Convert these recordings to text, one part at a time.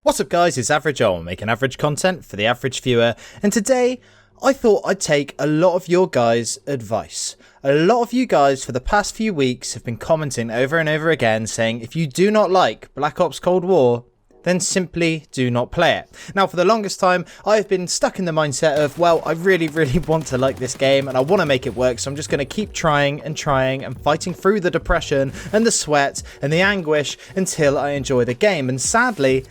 What's up guys, it's Average Joel, making average content for the average viewer, and today I thought I'd take a lot of your guys' advice. A lot of you guys for the past few weeks have been commenting over and over again saying if you do not like Black Ops Cold War, then simply do not play it. Now for the longest time I've been stuck in the mindset of, well, I really want to like this game and I want to make it work, so I'm just going to keep trying and fighting through the depression and the sweat and the anguish until I enjoy the game, and sadly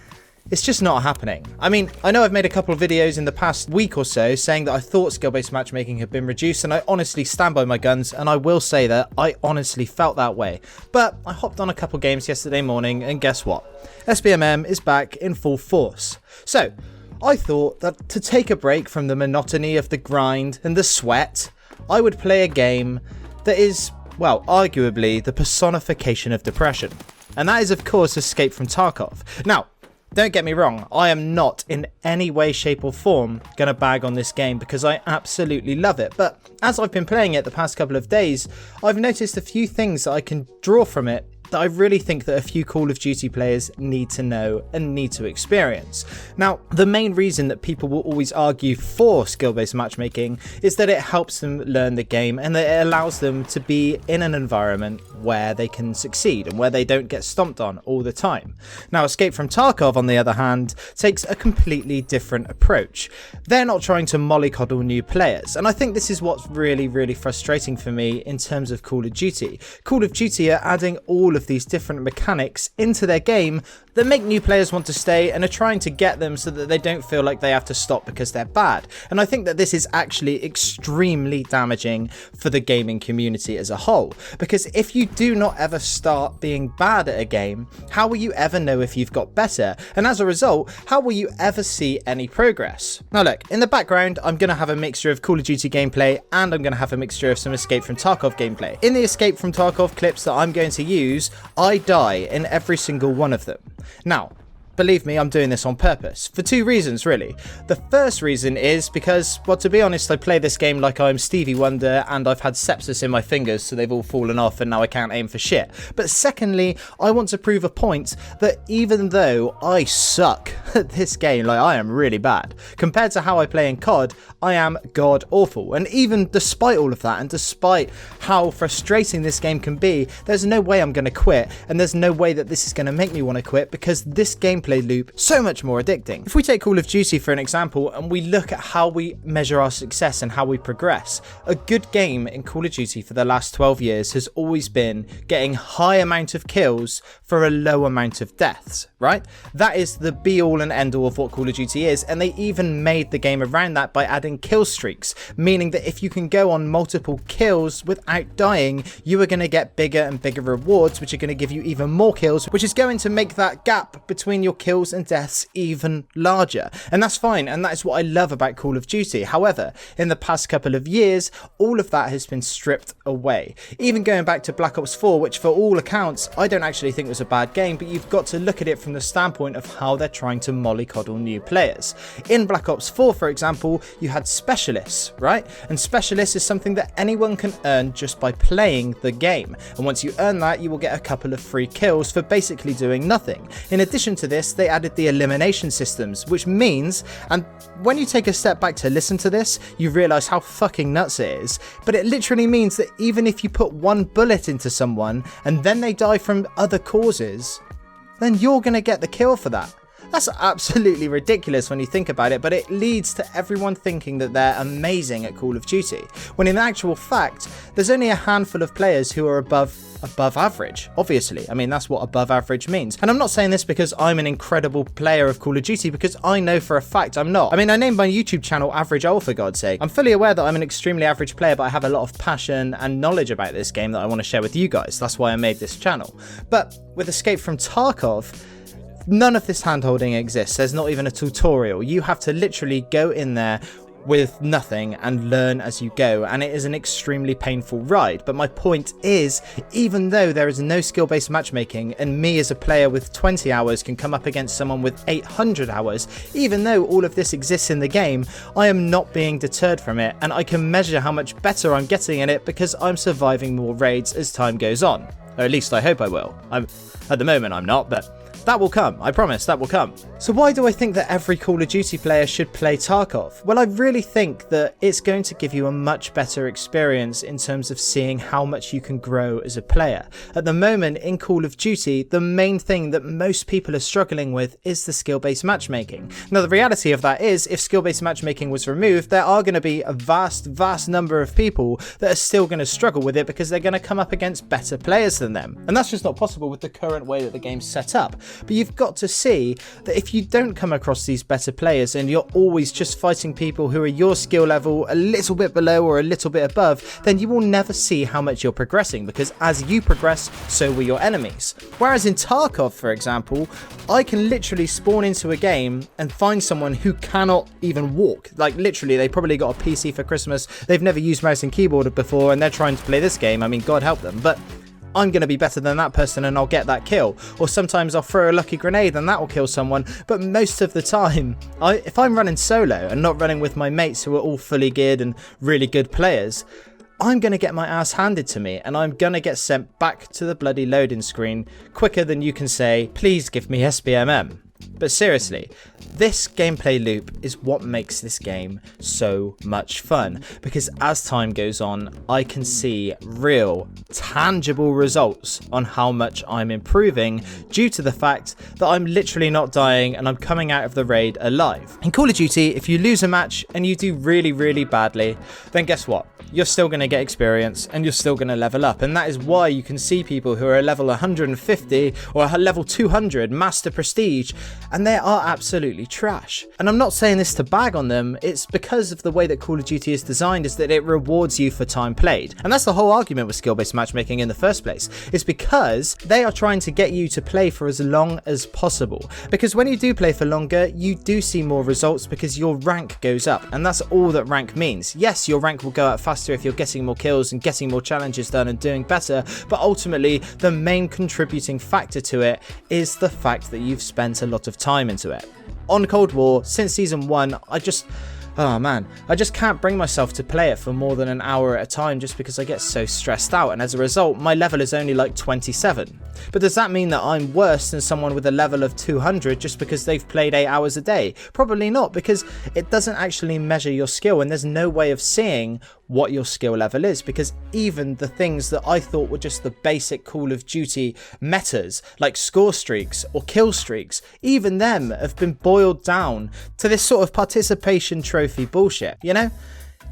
it's just not happening. I mean, I know I've made a couple of videos in the past week or so saying that I thought skill-based matchmaking had been reduced, and I honestly stand by my guns, and I will say that I honestly felt that way. But I hopped on a couple games yesterday morning, and guess what? SBMM is back in full force. So, I thought that to take a break from the monotony of the grind and the sweat, I would play a game that is, well, arguably the personification of depression. And that is, of course, Escape from Tarkov. Now, don't get me wrong, I am not in any way, shape or form going to bag on this game because I absolutely love it. But as I've been playing it the past couple of days, I've noticed a few things that I can draw from it that I really think that a few Call of Duty players need to know and need to experience. Now, the main reason that people will always argue for skill-based matchmaking is that it helps them learn the game and that it allows them to be in an environment where they can succeed and where they don't get stomped on all the time. Now, Escape from Tarkov, on the other hand, takes a completely different approach. They're not trying to mollycoddle new players, and I think this is what's really frustrating for me in terms of Call of Duty. Call of Duty are adding all of these different mechanics into their game that make new players want to stay and are trying to get them so that they don't feel like they have to stop because they're bad. And I think that this is actually extremely damaging for the gaming community as a whole, because if you do not ever start being bad at a game, how will you ever know if you've got better? And as a result, how will you ever see any progress? Now look, in the background I'm going to have a mixture of Call of Duty gameplay and I'm going to have a mixture of some Escape from Tarkov gameplay. In the Escape from Tarkov clips that I'm going to use, I die in every single one of them. Now, believe me, I'm doing this on purpose, for two reasons really. The first reason is because, well, to be honest, I play this game like I'm Stevie Wonder and I've had sepsis in my fingers so they've all fallen off and now I can't aim for shit. But secondly, I want to prove a point that even though I suck at this game, like I am really bad, compared to how I play in COD, I am god awful. And even despite all of that and despite how frustrating this game can be, there's no way I'm going to quit, and there's no way that this is going to make me want to quit because this gameplay loop so much more addicting. If we take Call of Duty for an example and we look at how we measure our success and how we progress, a good game in Call of Duty for the last 12 years has always been getting high amount of kills for a low amount of deaths, right? That is the be all and end all of what Call of Duty is, and they even made the game around that by adding kill streaks, meaning that if you can go on multiple kills without dying, you are going to get bigger and bigger rewards, which are going to give you even more kills, which is going to make that gap between your kills and deaths even larger. And that's fine, and that is what I love about Call of Duty. However, in the past couple of years, all of that has been stripped away. Even going back to Black Ops 4, which for all accounts I don't actually think was a bad game, but you've got to look at it from the standpoint of how they're trying to mollycoddle new players. In Black Ops 4, for example, you had specialists, right? And specialists is something that anyone can earn just by playing the game, and once you earn that, you will get a couple of free kills for basically doing nothing. In addition to this, they added the elimination systems, which means, and when you take a step back to listen to this, you realize how fucking nuts it is, but it literally means that even if you put one bullet into someone and then they die from other causes, then you're gonna get the kill for that. That's absolutely ridiculous when you think about it, but it leads to everyone thinking that they're amazing at Call of Duty, when in actual fact, there's only a handful of players who are above average, obviously. I mean, that's what above average means. And I'm not saying this because I'm an incredible player of Call of Duty, because I know for a fact I'm not. I mean, I named my YouTube channel Average Joel, for God's sake. I'm fully aware that I'm an extremely average player, but I have a lot of passion and knowledge about this game that I want to share with you guys. That's why I made this channel. But with Escape from Tarkov, none of this hand-holding exists. There's not even a tutorial. You have to literally go in there with nothing and learn as you go, and it is an extremely painful ride. But my point is, even though there is no skill-based matchmaking and me as a player with 20 hours can come up against someone with 800 hours, even though all of this exists in the game, I am not being deterred from it, and I can measure how much better I'm getting in it because I'm surviving more raids as time goes on. Or at least I hope I will. At the moment I'm not, but That will come, I promise, that will come. So why do I think that every Call of Duty player should play Tarkov? Well, I really think that it's going to give you a much better experience in terms of seeing how much you can grow as a player. At the moment in Call of Duty, the main thing that most people are struggling with is the skill-based matchmaking. Now, the reality of that is, if skill-based matchmaking was removed, there are going to be a vast number of people that are still going to struggle with it because they're going to come up against better players than them. And that's just not possible with the current way that the game's set up. But you've got to see that if you don't come across these better players and you're always just fighting people who are your skill level a little bit below or a little bit above, then you will never see how much you're progressing, because as you progress, so will your enemies. Whereas in Tarkov, for example, I can literally spawn into a game and find someone who cannot even walk. Like, literally, they probably got a PC for Christmas, they've never used mouse and keyboard before, and they're trying to play this game. I mean, God help them, but I'm going to be better than that person and I'll get that kill. Or sometimes I'll throw a lucky grenade and that will kill someone. But most of the time, if I'm running solo and not running with my mates who are all fully geared and really good players, I'm going to get my ass handed to me and I'm going to get sent back to the bloody loading screen quicker than you can say, please give me SBMM. But seriously, this gameplay loop is what makes this game so much fun, because as time goes on, I can see real, tangible results on how much I'm improving due to the fact that I'm literally not dying and I'm coming out of the raid alive. In Call of Duty, if you lose a match and you do really badly, then guess what? You're still going to get experience and you're still going to level up. And that is why you can see people who are level 150 or level 200 master prestige, and they are absolutely trash. And I'm not saying this to bag on them, it's because of the way that Call of Duty is designed, is that it rewards you for time played. And that's the whole argument with skill-based matchmaking in the first place. It's because they are trying to get you to play for as long as possible. Because when you do play for longer, you do see more results because your rank goes up. And that's all that rank means. Yes, your rank will go up faster if you're getting more kills and getting more challenges done and doing better, but ultimately the main contributing factor to it is the fact that you've spent a lot of time into it. On Cold War, since season 1, I just can't bring myself to play it for more than an hour at a time just because I get so stressed out, and as a result my level is only like 27. But does that mean that I'm worse than someone with a level of 200 just because they've played 8 hours a day? Probably not, because it doesn't actually measure your skill and there's no way of seeing what your skill level is, because even the things that I thought were just the basic Call of Duty metas, like score streaks or kill streaks, even them have been boiled down to this sort of participation trophy bullshit, you know?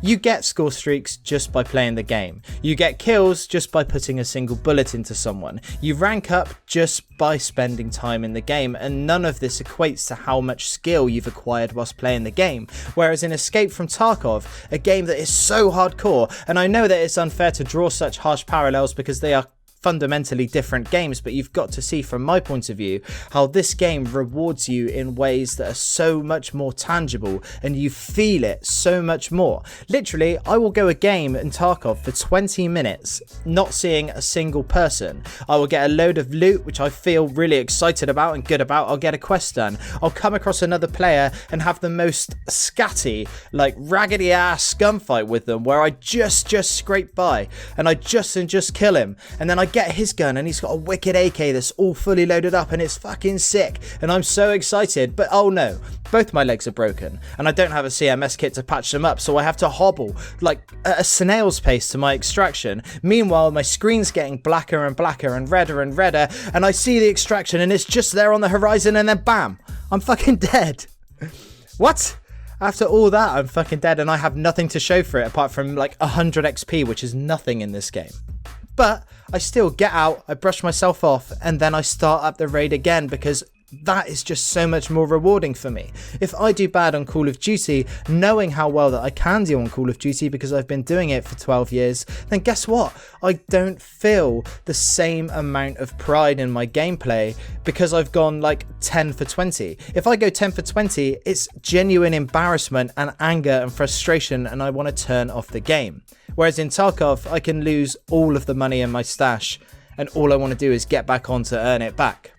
You get score streaks just by playing the game. You get kills just by putting a single bullet into someone. You rank up just by spending time in the game, and none of this equates to how much skill you've acquired whilst playing the game. Whereas in Escape from Tarkov, a game that is so hardcore, and I know that it's unfair to draw such harsh parallels because they are fundamentally different games, but you've got to see from my point of view how this game rewards you in ways that are so much more tangible and you feel it so much more. Literally, I will go a game in Tarkov for 20 minutes not seeing a single person. I will get a load of loot which I feel really excited about and good about. I'll get a quest done. I'll come across another player and have the most scatty, like raggedy ass gunfight with them where I just scrape by and I just kill him, and then I get his gun and he's got a wicked AK that's all fully loaded up and it's fucking sick and I'm so excited, but oh no, both my legs are broken and I don't have a CMS kit to patch them up, so I have to hobble like at a snail's pace to my extraction. Meanwhile, my screen's getting blacker and blacker and redder and I see the extraction and it's just there on the horizon, and then bam, I'm fucking dead. What? After all that, I'm fucking dead and I have nothing to show for it apart from like 100 XP, which is nothing in this game. But I still get out, I brush myself off, and then I start up the raid again because that is just so much more rewarding for me. If I do bad on Call of Duty, knowing how well that I can do on Call of Duty because I've been doing it for 12 years, then guess what? I don't feel the same amount of pride in my gameplay because I've gone like 10 for 20. If I go 10 for 20, it's genuine embarrassment and anger and frustration, and I want to turn off the game. Whereas in Tarkov, I can lose all of the money in my stash and all I want to do is get back on to earn it back.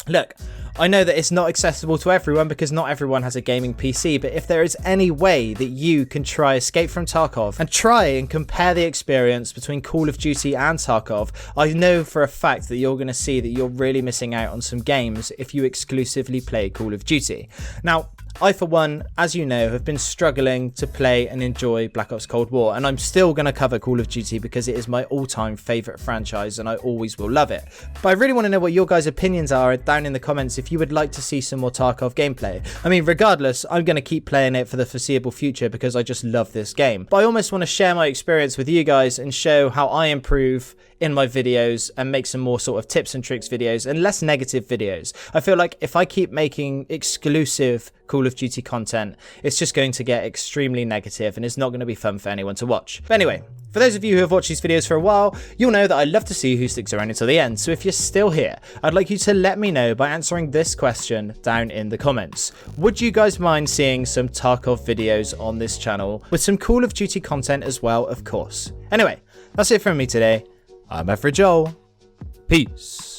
Look, I know that it's not accessible to everyone because not everyone has a gaming PC, but if there is any way that you can try Escape from Tarkov and try and compare the experience between Call of Duty and Tarkov, I know for a fact that you're going to see that you're really missing out on some games if you exclusively play Call of Duty. Now, I, for one, as you know, have been struggling to play and enjoy Black Ops Cold War, and I'm still going to cover Call of Duty because it is my all-time favourite franchise and I always will love it. But I really want to know what your guys' opinions are down in the comments if you would like to see some more Tarkov gameplay. I mean, regardless, I'm going to keep playing it for the foreseeable future because I just love this game. But I almost want to share my experience with you guys and show how I improve in my videos and make some more sort of tips and tricks videos and less negative videos. I feel like if I keep making exclusive Call of Duty content, it's just going to get extremely negative and it's not going to be fun for anyone to watch. But anyway, for those of you who have watched these videos for a while, you'll know that I love to see who sticks around until the end. So if you're still here, I'd like you to let me know by answering this question down in the comments. Would you guys mind seeing some Tarkov videos on this channel with some Call of Duty content as well, of course? Anyway, that's it from me today. I'm Average Joel. Peace.